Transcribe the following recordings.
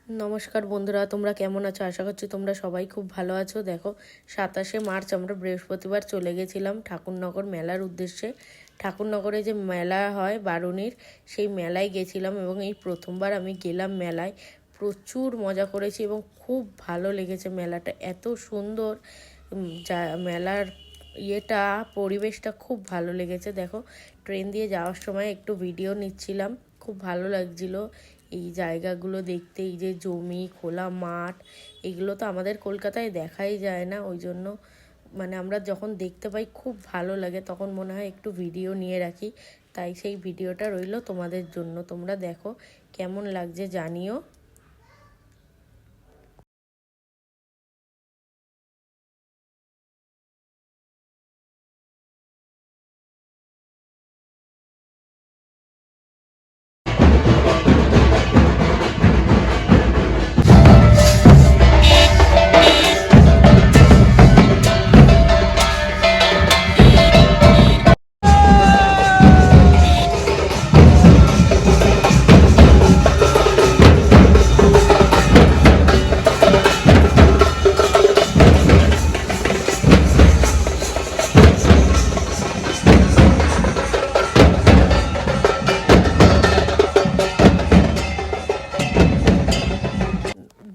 নমস্কার বন্ধুরা, তোমরা কেমন আছো? আশা করছি তোমরা সবাই খুব ভালো আছো। দেখো, 27শে মার্চ আমরা বৃহস্পতিবার চলে গেছিলাম ঠাকুরনগর মেলার উদ্দেশ্যে। ঠাকুরনগরে যে মেলা হয় বারুণীর, সেই মেলায় গেছিলাম এবং এই প্রথমবার আমি গেলাম মেলায়। প্রচুর মজা করেছি এবং খুব ভালো লেগেছে মেলাটা, এত সুন্দর। যা মেলার পরিবেশটা খুব ভালো লেগেছে। দেখো, ট্রেন দিয়ে যাওয়ার সময় একটু ভিডিও নিচ্ছিলাম, খুব ভালো লাগছিল এই জায়গাগুলো দেখতে। এই যে জমি, খোলা মাঠ, এগুলো তো আমাদের কলকাতায় দেখাই যায় না। ওই জন্য আমরা যখন দেখতে পাই খুব ভালো লাগে, তখন মনে হয় একটু ভিডিও নিয়ে রাখি। তাই সেই ভিডিওটা রইলো তোমাদের জন্য। তোমরা দেখো কেমন লাগছে জানিও।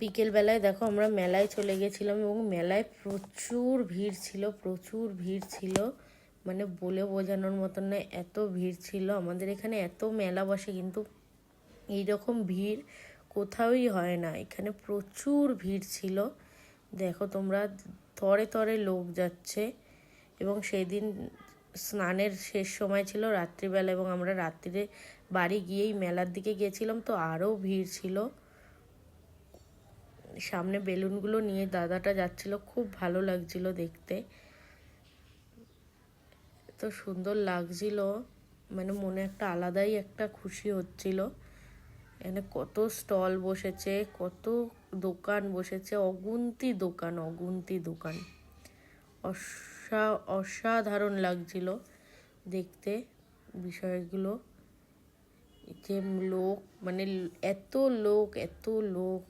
বিকেলবেলায় দেখো আমরা মেলায় চলে গেছিলাম এবং মেলায় প্রচুর ভিড় ছিল, প্রচুর ভিড় ছিল। বলে বোঝানোর মতন নয়, এত ভিড় ছিল। আমাদের এখানে এত মেলা বসে, কিন্তু এইরকম ভিড় কোথাওই হয় না। এখানে প্রচুর ভিড় ছিল। দেখো তোমরা, তরে তরে লোক যাচ্ছে। এবং সেদিন স্নানের শেষ সময় ছিল রাত্রিবেলা, এবং আমরা রাত্রিরে বাড়ি গিয়েই মেলার দিকে গেছিলাম, তো আরও ভিড় ছিল। সামনে বেলুনগুলো নিয়ে দাদাটা যাচ্ছিল, খুব ভালো লাগছিল দেখতে, এত সুন্দর লাগছিল। মনে একটা আলাদাই একটা খুশি হচ্ছিল। এখানে কত স্টল বসেছে, কত দোকান বসেছে, অগুন্তি দোকান, অগুন্তি দোকান। অসাধারণ লাগছিল দেখতে বিষয়গুলো। যে লোক, এত লোক, এত লোক,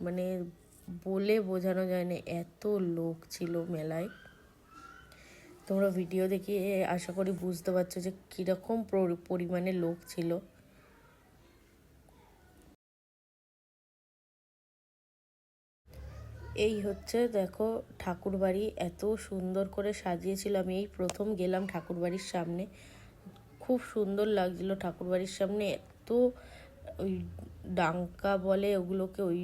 বলে বোঝানো যায় না, এত লোক ছিল মেলায়। তোমরা ভিডিও দেখে আশা করি বুঝতে পারছো যে কীরকম পরিমাণে লোক ছিল। এই হচ্ছে দেখো ঠাকুরবাড়ি, এত সুন্দর করে সাজিয়েছিল। আমি এই প্রথম গেলাম ঠাকুরবাড়ির সামনে, খুব সুন্দর লাগছিল ঠাকুরবাড়ির সামনে। এত ওই ডাঙ্কা বলে ওগুলোকে, ওই